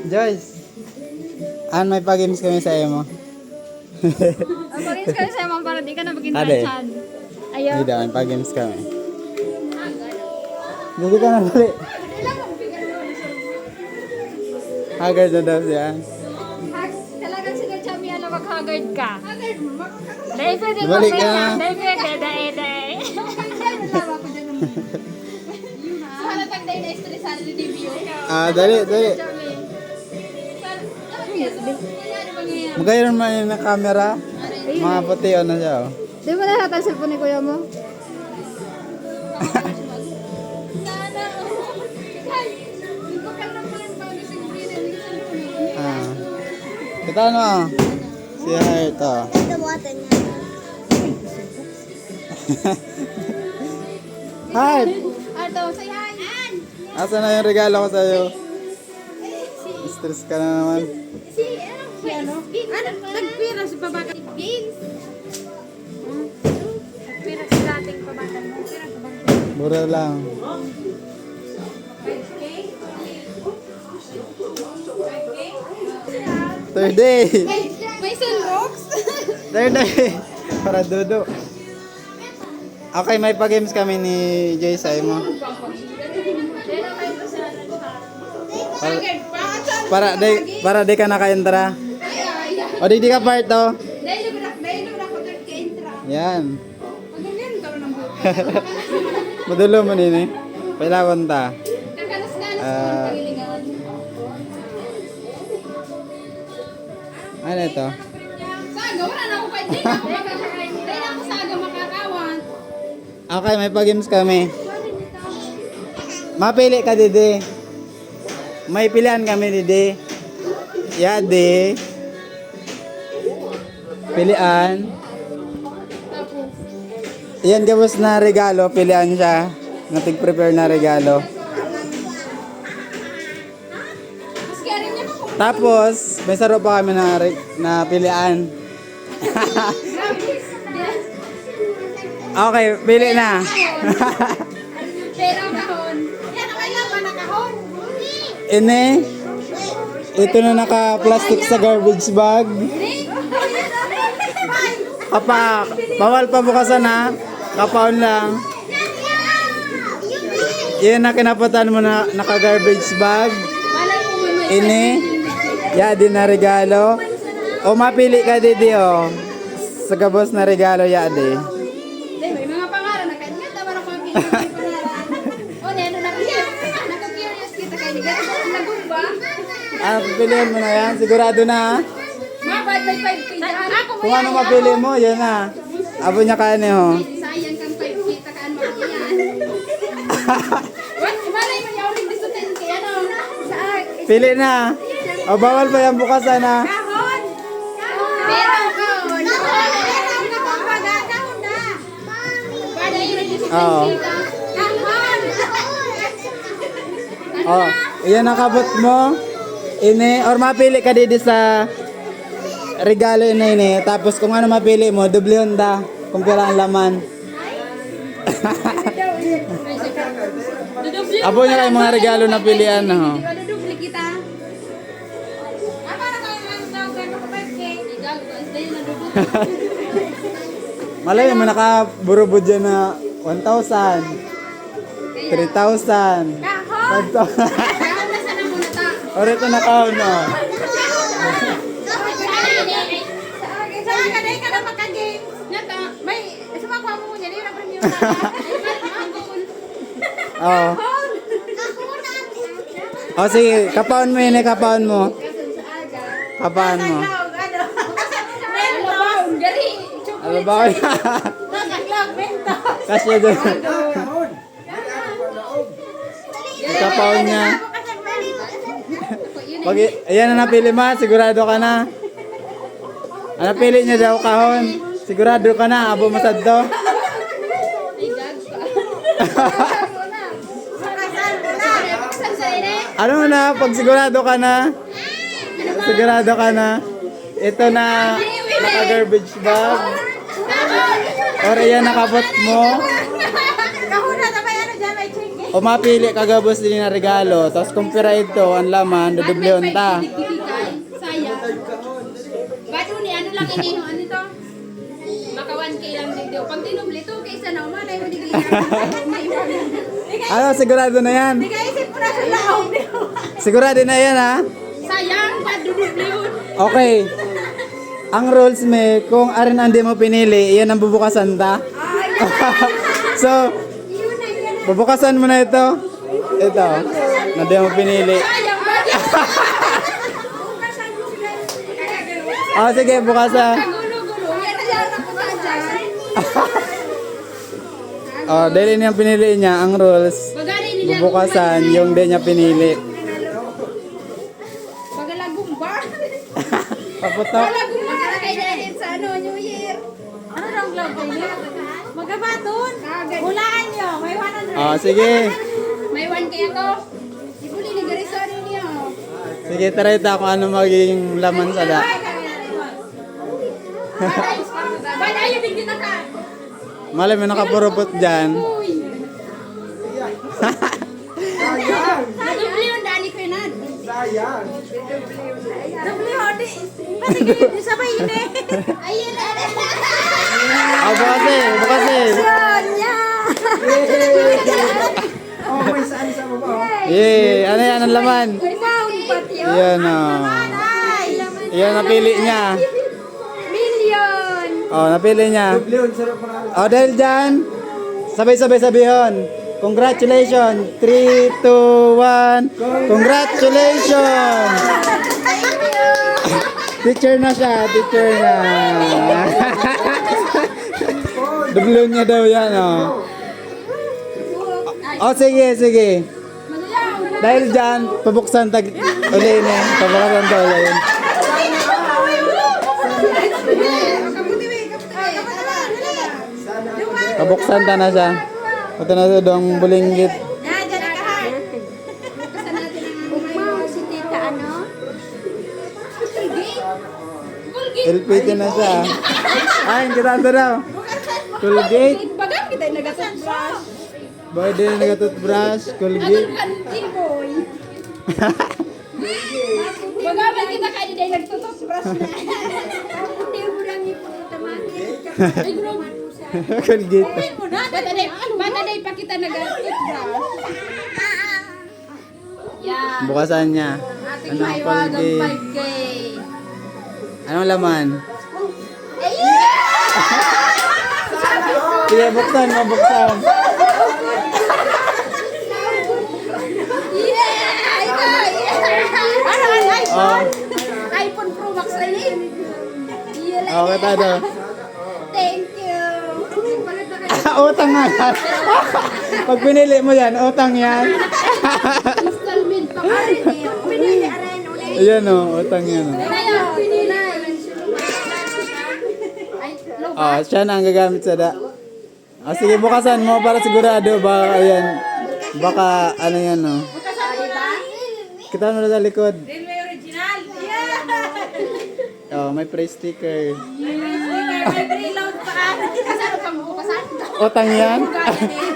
Joyce, may pag-games kami sa iyo mo. Ang pag-games kami sa'yo, ma'am, para di ka na maging Ade. tansyan. Ayaw. Hindi daw, may pag-games kami. Hindi ka na dali. Haggard na daw siya. Talagang sige, Chami, ano, mag-haggard ka. Dahil pwede mo Balik ka siya. na. Dahil pwede, dahil. Halatang day na estresado ni Divio. Dali. Magayroon man yung camera. Mga puti na siya. Oh. Di mo na ang cellphone ni kuya mo? Sana, ikaw ka naman bago sigurino. Kita ano? Si Heart. Heart! Ato, say hi. Asa na yung regalo ko sa'yo? Stress ka na naman. Si ano? Nagpira si babaka. Beans. Nagpira si dating pabatan mo. Mura lang. Third day! May sunrocks. Third day! Para dudo. Okay, may pa-games kami ni Jay sa mo. Para di ka naka-entra. O di ka part to. Dahil na ako nag-entra. Yan. Pagganyan ka ng buto. Madulo mo nini. Pailawan ta. Kakalas-kalas Ah. ko ang pagilingan. Ano ito? Saga, wala na ako kahit di na ako makakain. Dahil ako saga makakawan. Okay, may pa-games kami. Mapili ka, Dede. May pilihan kami, Dede. Yade. Pilian. Yan, gabos na regalo. Pilian siya. Natig-prepare na regalo. Mas kaya rin niya ako. Tapos, may saro pa kami na pilian. Okay, pili na. Pero kahon. Yan, okay lang ba na kahon? Ine, ito na naka-plastic sa garbage bag. Bawal pa bukasan ha. Kapaon lang. Yan na kinapatan mo na naka-garbage bag. Malay mo mo Ini, ya din na regalo. O mapili ka didi o. Sa gabos na regalo ya di. may mga pangalan na kanya. Tama na kung o, neno na naka-curious kita kay ni Gata. Nagumba. Pilihan mo na yan. Sigurado na ha. Mabad may 5 kita. Ako Kung ano mapili mo, yan na. Abo niya ka ho. Sayang kang 5 kita kaan mo yan. What? Malay mo niya ulit gusto 10 kaya ano? Pili na. O bawal pa yan bukasan ha. Kahon! Pero kahon! Kahon na kung magagahon na! Para yun ang gusto Oo. kita. Kahon! Oh, iyan ang kabot mo. Ini, or mapili ka didi sa regalo ini. Tapos kung ano mapili mo, doble honda. Kung pila ang laman. Abo niya kayo mga regalo na pilian. Oh. Dudubli kita. Para kang ang tawag ko sa birthday. Igago, dahil nadudubli. Malay mo, nakaburubod dyan na 1,000, 3,000, 5,000. Kahon! Kahon na sana muna ta. O rito na kaon no. Saan ka dahil ka na makagame? Nata, may sumakwa mo niya. Dahil na premium na. Oo. O sige, kapaon mo yun kapaon mo. Kapaon mo. Ano ba kayo? Kasya doon. Kapaon niya. Pag ayan na napili mo, sigurado ka na. Ano pili niya daw kahon? Sigurado ka na, abo mo sadto. Ano na, pag sigurado ka na? Sigurado ka na? Ito na, naka-garbage bag. Or yan nakabot mo. Kahuna na may ano dyan, may chicken. O mapili kagabos din na regalo. Tapos kumpira ito, ang laman, dudublion ta. Sayang. Ba't ni ano lang iniho? Ano to? Baka 1K lang dito. Pag tinubli, 2K sa na umanay mo di Ano, sigurado na yan. Di ka isip mo na sa laong. Sigurado na yan ha. Sayang, ba't dudubli yun? Okay. Ang rules me, kung arin ang di mo pinili, yan ang bubukasan ta. So, Yun na yun. bubukasan mo na ito. Ito, na di mo pinili. Sayang, ba't Oh, sige, bukasan. gulo-gulo? Yan na yan ako na dyan. Oh, dahil yun yung pinili niya, ang rules, Bagari nila. bubukasan yung di niya pinili. Bagalagumba. Paputok. Bagalagumba na kayo dyan sa ano, New Year. Ano daw vlog kayo? Magabaton. Hulaan nyo. May 100. Oh, sige. May 1K ako. Ibuli ni Garison niyo. Sige, try ito kung ano magiging laman sa da. Ba't ayaw din kita ka? Malay mo nakapurupot dyan. Uy. Dubli yung dali ko yun. Sayang. Dubli yung di. Pati kayo di sabay yun eh. Ayun na. Oh, bukasin, bukasin. Yay, ano yan ang laman? Yan o. Yan, napili niya. Million. Oh, napili niya. Oh, dahil dyan, sabay-sabay sabihon. Congratulations. 3, 2, 1. Congratulations. Thank you. Teacher na siya, teacher na. Dublon niya daw yan, oh. Oh, sige, sige. Dahil dyan, pabuksan tag uli na. Pabuksan daw yun. Pabuksan ta na siya. Ito na ito dong bulinggit. Si tita ano? LPT na siya. Ay, kita ito daw. Colgate. Bagang kita yung nagatutbrush. Boy, din nag-toothbrush. Colgate. Boy. Bagang kita kayo din nagtututbrush na. Hindi mo lang yung tamangin. Ay, grabe. Colgate. Bata day pa kita nag-toothbrush. Yan. Bukasan niya. Ating Anong maiwagang Colgate? 5K. Anong laman? Ayun! Sige, buksan mo, buksan. Yeah! Ano ang Oh, iPhone? iPhone Pro Max na yun. oh, kita daw. Thank you. Utang nga yan. Pag pinili mo yan, utang yan. Installment pa ka rin eh. Pinili aray no. Ayan o, utang yan o. Pinili. Ay, low Oh, siya na ang gagamit sa da. Oh, sige, bukasan mo para sigurado. Baka, ayan. Baka, ano yan o. Kita mo na sa likod. Then may original. Yeah. Oh, may price sticker. May preload pa ka. Kasi ano pang bukasan? Utang yan?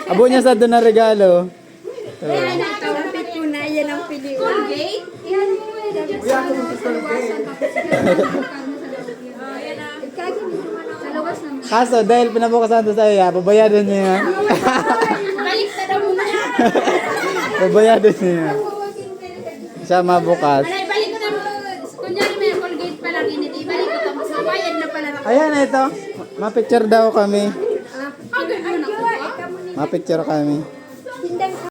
Abo niya sa doon na regalo. Kaya nakakapit ko na yan ang pili. Colgate? Yan mo sa labas naman. Kaso, dahil pinabukasan to sa iya, babayadan niya yan. Balik na daw muna. Babayadan niya yan. Siya mabukas. Alay, balik ko na mo. Kunyari may Colgate pa lang init. Ibalik ko tapos nabayad na pala. Ayan, ito. Ma-picture daw kami. Ah, ganun ako. Ma-picture kami.